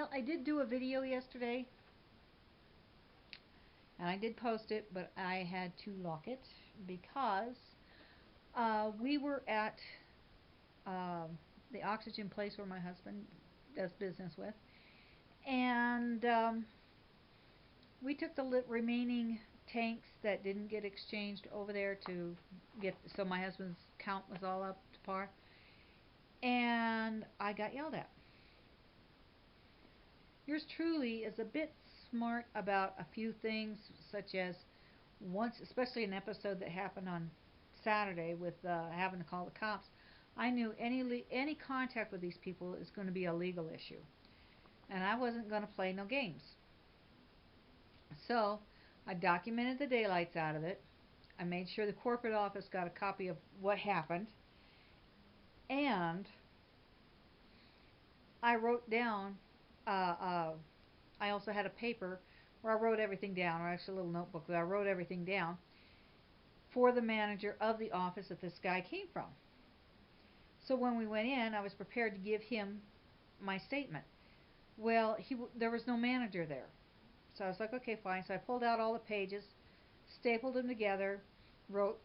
Well, I did do a video yesterday, and I did post it, but I had to lock it because we were at um, the oxygen place where my husband does business with, and we took the remaining tanks that didn't get exchanged over there to get so my husband's count was all up to par, and I got yelled at. Yours truly is a bit smart about a few things, such as once, especially an episode that happened on Saturday with having to call the cops. I knew any contact with these people is going to be a legal issue, and I wasn't going to play no games. So I documented the daylights out of it. I made sure the corporate office got a copy of what happened, and I wrote down. I also had a paper where I wrote everything down, or actually a little notebook where I wrote everything down for the manager of the office that this guy came from. So when we went in, I was prepared to give him my statement. Well, there was no manager there. So I was like, okay, fine. So I pulled out all the pages, stapled them together, wrote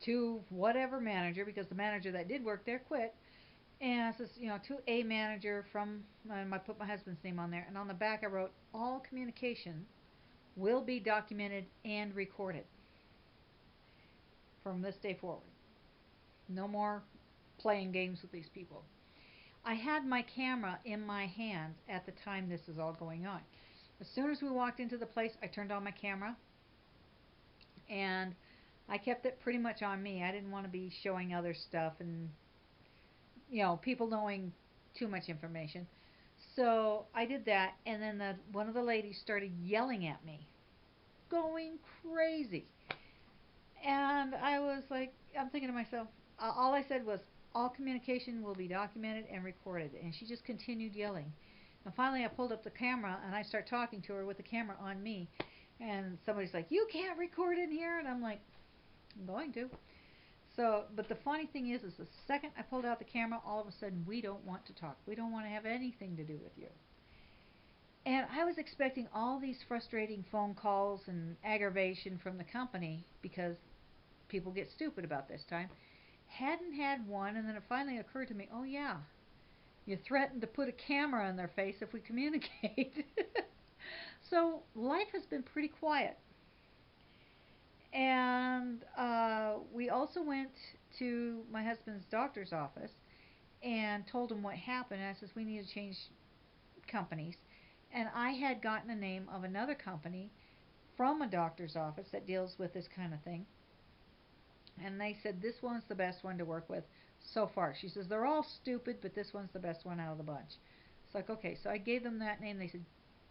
to whatever manager, because the manager that did work there quit. And it says, to a manager from, and I put my husband's name on there. And on the back I wrote, all communication will be documented and recorded from this day forward. No more playing games with these people. I had my camera in my hand at the time this was all going on. As soon as we walked into the place, I turned on my camera, and I kept it pretty much on me. I didn't want to be showing other stuff and people knowing too much information. So I did that, and then one of the ladies started yelling at me, going crazy. And I was like, I'm thinking to myself, all I said was, all communication will be documented and recorded. And she just continued yelling. And finally, I pulled up the camera and I start talking to her with the camera on me. And somebody's like, you can't record in here. And I'm like, I'm going to. So, but the funny thing is the second I pulled out the camera, all of a sudden, we don't want to talk. We don't want to have anything to do with you. And I was expecting all these frustrating phone calls and aggravation from the company because people get stupid about this time. Hadn't had one, and then it finally occurred to me, oh yeah, you threatened to put a camera in their face if we communicate. So life has been pretty quiet. And we also went to my husband's doctor's office and told him what happened. And I says, we need to change companies. And I had gotten a name of another company from a doctor's office that deals with this kind of thing. And they said, this one's the best one to work with so far. She says, they're all stupid, but this one's the best one out of the bunch. It's like, okay. So I gave them that name. They said,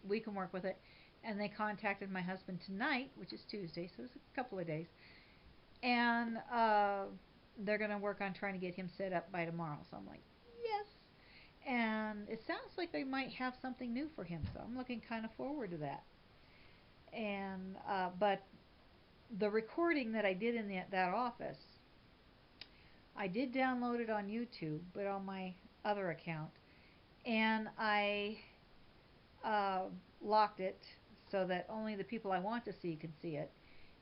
we can work with it. And they contacted my husband tonight, which is Tuesday, so it's a couple of days. And they're going to work on trying to get him set up by tomorrow. So I'm like, yes. And it sounds like they might have something new for him, so I'm looking kind of forward to that. And but the recording that I did in that office, I did download it on YouTube, but on my other account, and I uh, locked it so that only the people I want to see can see it.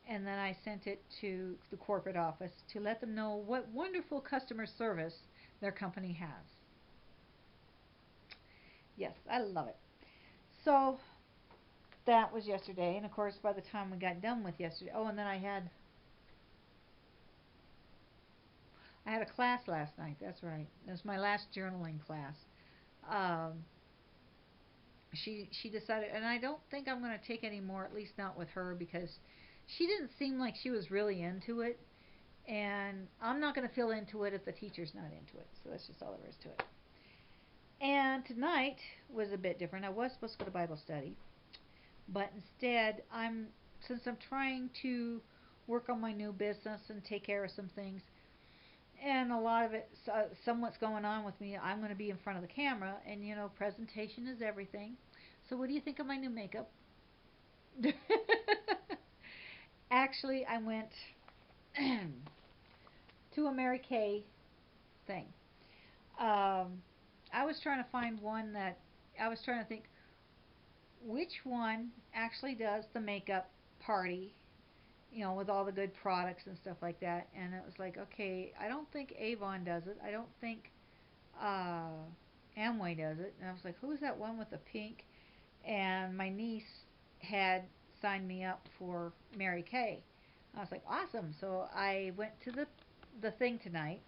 And then I sent it to the corporate office to let them know what wonderful customer service their company has. Yes, I love it. So that was yesterday, and of course, by the time we got done with yesterday, oh, and then I had a class last night. That's right. It was my last journaling class. Um, she decided, and I don't think I'm going to take any more, at least not with her, because she didn't seem like she was really into it, and I'm not going to feel into it if the teacher's not into it. So that's just all there is to it. And tonight was a bit different. I was supposed to go to Bible study, but instead, since I'm trying to work on my new business and take care of some things, and a lot of it, somewhat's going on with me, I'm going to be in front of the camera, and presentation is everything. So what do you think of my new makeup? Actually, I went to a Mary Kay thing. I was trying to find one that I was trying to think, which one actually does the makeup party, with all the good products and stuff like that. And it was like, okay, I don't think Avon does it. I don't think uh, Amway does it. And I was like, who is that one with the pink? And my niece had signed me up for Mary Kay. I was like, awesome. So I went to the thing tonight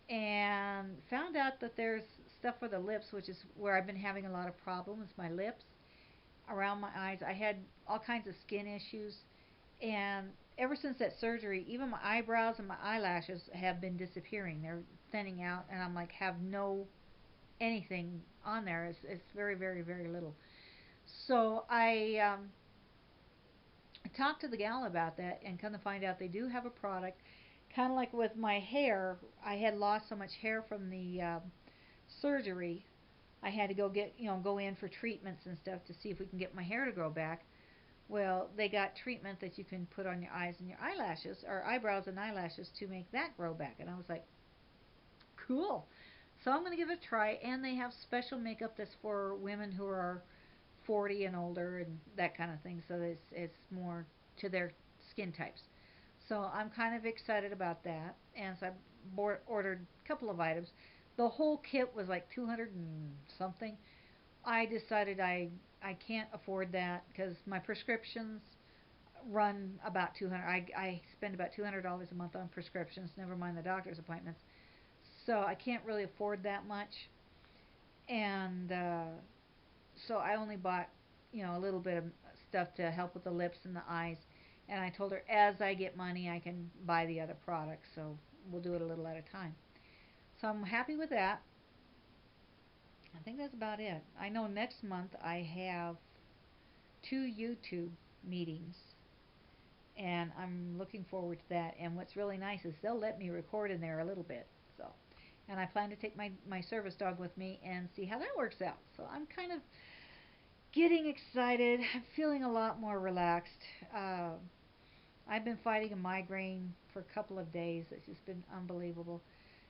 and found out that there's stuff for the lips, which is where I've been having a lot of problems. My lips, around my eyes. I had all kinds of skin issues, and ever since that surgery, even my eyebrows and my eyelashes have been disappearing. They're thinning out, and I'm like, have no anything on there. It's very, very, very little. So I talked to the gal about that, and kind of find out they do have a product. Kind of like with my hair, I had lost so much hair from the surgery. I had to go in for treatments and stuff to see if we can get my hair to grow back. Well, they got treatment that you can put on your eyes and your eyelashes, or eyebrows and eyelashes, to make that grow back. And I was like, cool. So I'm going to give it a try. And they have special makeup that's for women who are 40 and older and that kind of thing. So it's more to their skin types. So I'm kind of excited about that. And so I ordered a couple of items. The whole kit was like 200 and something. I decided I can't afford that because my prescriptions run about 200. I spend about $200 a month on prescriptions, never mind the doctor's appointments. So I can't really afford that much, and so I only bought a little bit of stuff to help with the lips and the eyes. And I told her as I get money, I can buy the other products. So we'll do it a little at a time. So I'm happy with that. I think that's about it. I know next month I have two YouTube meetings, and I'm looking forward to that. And what's really nice is they'll let me record in there a little bit. So, and I plan to take my service dog with me and see how that works out. So I'm kind of getting excited. I'm feeling a lot more relaxed. Uh, I've been fighting a migraine for a couple of days. It's just been unbelievable.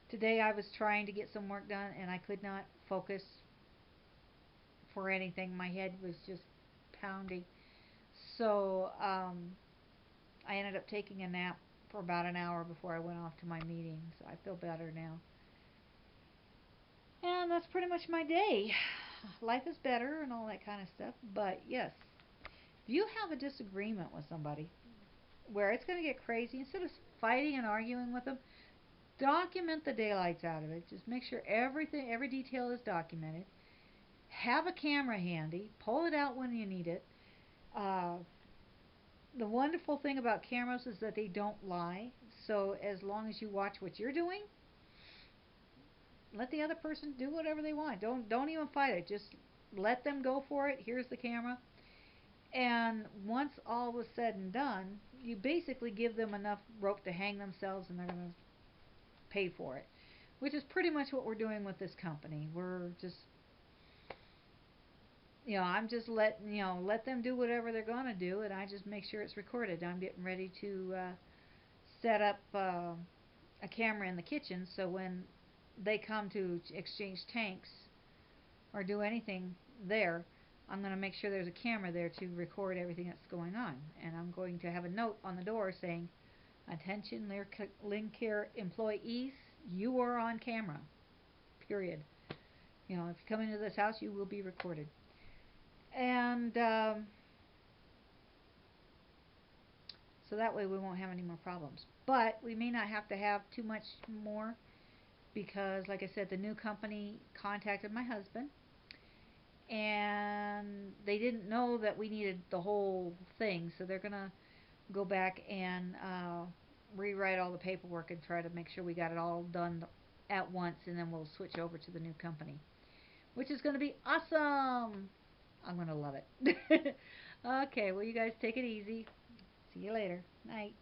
Today I was trying to get some work done and I could not focus for anything. My head was just pounding. So I ended up taking a nap for about an hour before I went off to my meeting. So I feel better now. And that's pretty much my day. Life is better and all that kind of stuff. But yes, if you have a disagreement with somebody where it's going to get crazy, instead of fighting and arguing with them, document the daylights out of it. Just make sure everything, every detail is documented. Have a camera handy. Pull it out when you need it. Uh, the wonderful thing about cameras is that they don't lie. So as long as you watch what you're doing, let the other person do whatever they want. Don't even fight it. Just let them go for it. Here's the camera. And once all was said and done, you basically give them enough rope to hang themselves, and they're going to pay for it. Which is pretty much what we're doing with this company. We're just, I'm just let them do whatever they're going to do, and I just make sure it's recorded. I'm getting ready to set up a camera in the kitchen, so when they come to exchange tanks or do anything there, I'm going to make sure there's a camera there to record everything that's going on. And I'm going to have a note on the door saying, attention Lincare employees, you are on camera. Period. If you come into this house, you will be recorded. And so that way we won't have any more problems. But we may not have to have too much more because, like I said, the new company contacted my husband and they didn't know that we needed the whole thing, so they're gonna go back and rewrite all the paperwork and try to make sure we got it all done at once, and then we'll switch over to the new company, which is going to be awesome. I'm going to love it. Okay, well, you guys take it easy. See you later. Night.